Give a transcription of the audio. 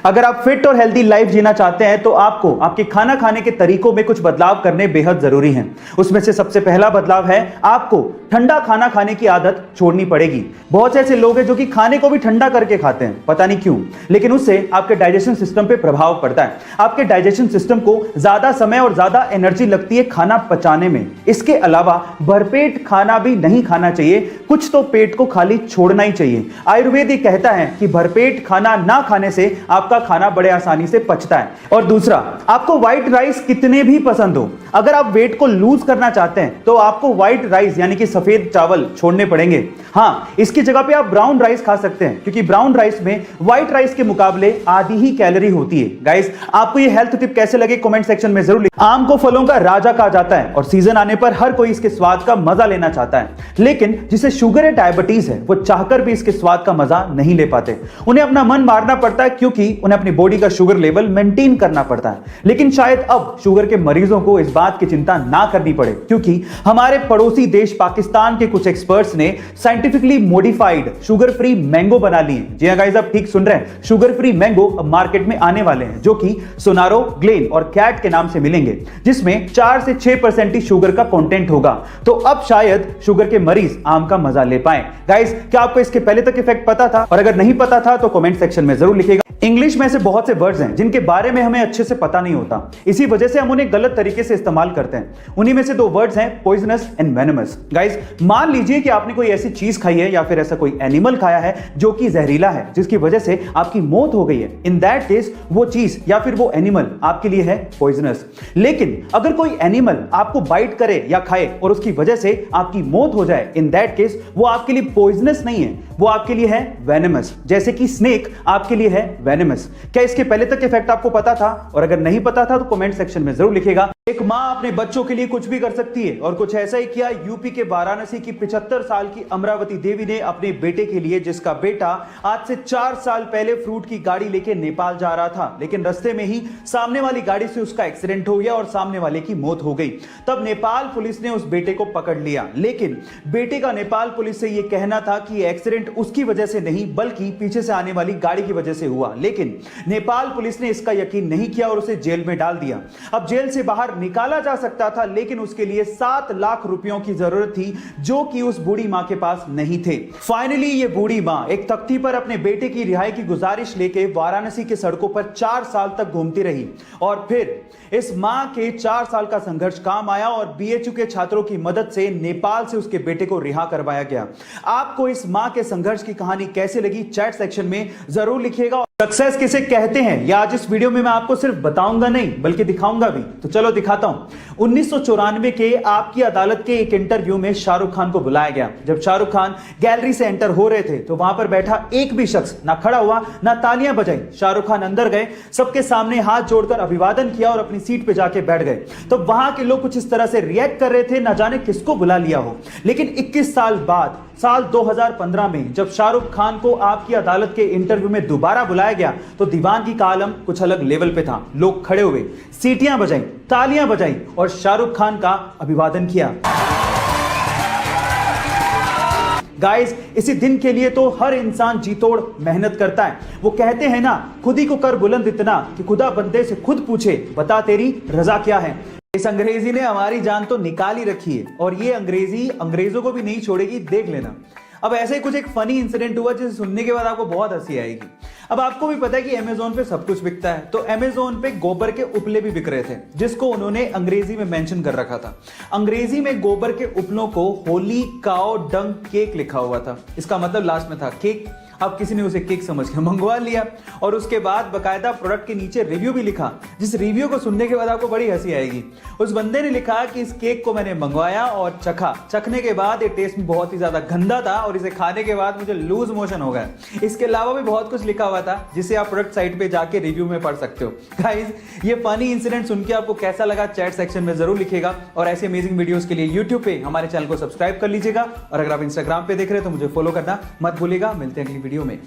अगर आप फिट और हेल्दी लाइफ जीना चाहते हैं तो आपको आपके खाना खाने के तरीकों में कुछ बदलाव करने बेहद जरूरी हैं। उसमें से सबसे पहला बदलाव है आपको ठंडा खाना खाने की आदत छोड़नी पड़ेगी। बहुत से ऐसे लोग हैं जो कि खाने को भी ठंडा करके खाते हैं, पता नहीं क्यों, लेकिन उससे आपके डाइजेशन सिस्टम पे प्रभाव पड़ता है। आपके डाइजेशन सिस्टम को ज्यादा समय और ज्यादा एनर्जी लगती है खाना पचाने में। इसके अलावा भरपेट खाना भी नहीं खाना चाहिए, कुछ तो पेट को खाली छोड़ना ही चाहिए। आयुर्वेद ये कहता है कि भरपेट खाना ना खाने से आपका खाना बड़े आसानी से पचता है। और दूसरा, आपको व्हाइट राइस कितने भी पसंद हो, अगर आप वेट को लूज करना चाहते हैं तो आपको व्हाइट राइस यानी कि सफेद चावल छोड़ने पड़ेंगे। हाँ, इसकी जगह पे आप ब्राउन राइस खा सकते हैं, क्योंकि ब्राउन राइस में व्हाइट राइस के मुकाबले आधी ही कैलोरी होती है। गाइस, आपको ये हेल्थ टिप कैसे लगे कमेंट सेक्शन में जरूर लिखें। आम को फलों का राजा कहा जाता है और सीजन आने पर हर कोई इसके स्वाद का मजा लेना चाहता है, लेकिन जिसे शुगर या डायबिटीज है वो चाहकर भी इसके स्वाद का मजा नहीं ले पाते। उन्हें अपना मन मारना पड़ता है क्योंकि उन्हें अपनी बॉडी का शुगर लेवल मेंटेन करना पड़ता है। लेकिन शायद अब शुगर के मरीजों को इस बात की चिंता ना करनी पड़े, क्योंकि हमारे पड़ोसी देश पाकिस्तान के कुछ एक्सपर्ट्स ने scientifically modified sugar free mango बना लिए। जी हां गाइस, आप ठीक सुन रहे हैं, शुगर फ्री मैंगो अब मार्केट में आने वाले हैं, जो कि सोनारो, ग्लेन और कैट के नाम से मिलेंगे, जिसमें 4 से 6% ही शुगर का कंटेंट होगा। तो अब शायद शुगर के मरीज आम का मजा ले पाए। गाइस, क्या आपको इसके पहले तक इफेक्ट पता था? और अगर नहीं पता था तो कमेंट सेक्शन में जरूर लिखिएगा। इंग्लिश में ऐसे बहुत से वर्ड्स हैं जिनके बारे में हमें अच्छे से पता नहीं होता, इसी वजह से हम उन्हें गलत तरीके से इस्तेमाल करते हैं। उन्हीं में से 2 वर्ड्स हैं पॉइजनस एंड वेनमस। गाइस, मान लीजिए कि आपने कोई ऐसी चीज खाई है या फिर ऐसा कोई एनिमल खाया है जो कि जहरीला है, जिसकी वजह से आपकी मौत हो गई है। इन दैट केस वो चीज या फिर वो एनिमल आपके लिए है पॉइजनस। लेकिन अगर कोई एनिमल आपको बाइट करे या खाए और उसकी वजह से आपकी मौत हो जाए, इन दैट केस वो आपके लिए पॉइजनस नहीं है, वो आपके लिए है वेनमस। जैसे कि स्नेक आपके लिए है वेनमस। क्या इसके पहले तक इफेक्ट आपको पता था? और अगर नहीं पता था तो कमेंट सेक्शन में जरूर लिखिएगा। एक मां अपने बच्चों के लिए कुछ भी कर सकती है और कुछ ऐसा ही किया यूपी के वाराणसी की 75 साल की अमरावती देवी ने अपने बेटे के लिए, जिसका बेटा आज से 4 साल पहले फ्रूट की गाड़ी लेके नेपाल जा रहा था, लेकिन रास्ते में ही सामने वाली गाड़ी से उसका एक्सीडेंट हो गया और सामने वाले की मौत हो गई। तब नेपाल पुलिस ने उस बेटे को पकड़ लिया, लेकिन बेटे का नेपाल पुलिस से यह कहना था कि एक्सीडेंट उसकी वजह से नहीं बल्कि पीछे से आने वाली गाड़ी की वजह से हुआ। लेकिन नेपाल पुलिस ने इसका यकीन नहीं किया और उसे जेल में डाल दिया। अब जेल से बाहर निकाला जा सकता था, लेकिन उसके लिए 7 लाख रुपयों की जरूरत थी, जो कि उस बूढ़ी मां के पास नहीं थे। फाइनली ये बूढ़ी मां एक तख्ती पर अपने बेटे की रिहाई की गुजारिश लेके वाराणसी के सड़कों पर 4 साल तक घूमती रही और फिर इस मां के 4 साल का संघर्ष काम आया और बीएचयू के छात्रों की मदद से नेपाल से उसके बेटे को रिहा करवाया गया। आपको इस मां के संघर्ष की कहानी कैसे लगी चैट सेक्शन में जरूर लिखिएगा। सक्सेस किसे कहते हैं या आज इस वीडियो में मैं आपको सिर्फ बताऊंगा नहीं बल्कि दिखाऊंगा भी, तो चलो दिखाता हूं। 1994 के आपकी अदालत के एक इंटरव्यू में शाहरुख खान को बुलाया गया। जब शाहरुख खान गैलरी से एंटर हो रहे थे तो वहां पर बैठा एक भी शख्स ना खड़ा हुआ ना तालियां बजाई। शाहरुख खान अंदर गए, सबके सामने हाथ जोड़कर अभिवादन किया और अपनी सीट पे जाके बैठ गए। तो वहां के लोग कुछ इस तरह से रिएक्ट कर रहे थे, ना जाने किसको बुला लिया हो। लेकिन 21 साल बाद साल 2015 में जब शाहरुख खान को आपकी अदालत के इंटरव्यू में दोबारा बुलाया गया तो दीवानगी का आलम कुछ अलग लेवल पे था। लोग खड़े हुए, सीटियां बजाई, तालियां बजाई और शाहरुख खान का अभिवादन किया। गाइस, इसी दिन के लिए तो हर इंसान जी तोड़ मेहनत करता है। वो कहते हैं ना, खुद ही को कर बुलंद इतना कि खुदा बंदे से खुद पूछे बता तेरी रजा क्या है। इस अंग्रेजी ने हमारी जान तो निकाल ही रखी है और ये अंग्रेजी अंग्रेजों को भी नहीं छोड़ेगी, देख लेना। अब ऐसे ही कुछ एक फनी इंसिडेंट हुआ जिसे सुनने के बाद आपको बहुत हंसी आएगी। अब आपको भी पता है कि अमेज़न पे सब कुछ बिकता है, तो अमेज़न पे गोबर के उपले भी बिक रहे थे, जिसको उन्होंने अंग्रेजी में मेंशन कर रखा था। अंग्रेजी में गोबर के उपलों को होली काउ डंग केक लिखा हुआ था। इसका मतलब लास्ट में था केक। अब किसी ने उसे केक समझ के मंगवा लिया और उसके बाद बकायदा प्रोडक्ट के नीचे रिव्यू भी लिखा, जिस रिव्यू को सुनने के बाद आपको बड़ी हंसी आएगी। उस बंदे ने लिखा कि इस केक को मैंने मंगवाया और चखा, चखने के बाद ये टेस्ट में बहुत ही ज्यादा गंदा था और इसे खाने के बाद मुझे लूज मोशन हो गया। इसके अलावा भी बहुत कुछ लिखा हुआ था जिसे आप प्रोडक्ट साइट पे जाके रिव्यू में पढ़ सकते हो। गाइस, ये फनी इंसिडेंट सुन के आपको कैसा लगा चैट सेक्शन में जरूर लिखिएगा और ऐसे अमेजिंग वीडियोस के लिए यूट्यूब पे हमारे चैनल को सब्सक्राइब कर लीजिएगा और अगर आप इंस्टाग्राम पे देख रहे हैं तो मुझे फॉलो करना मत भूलिएगा। मिलते हैं अगली वीडियो में।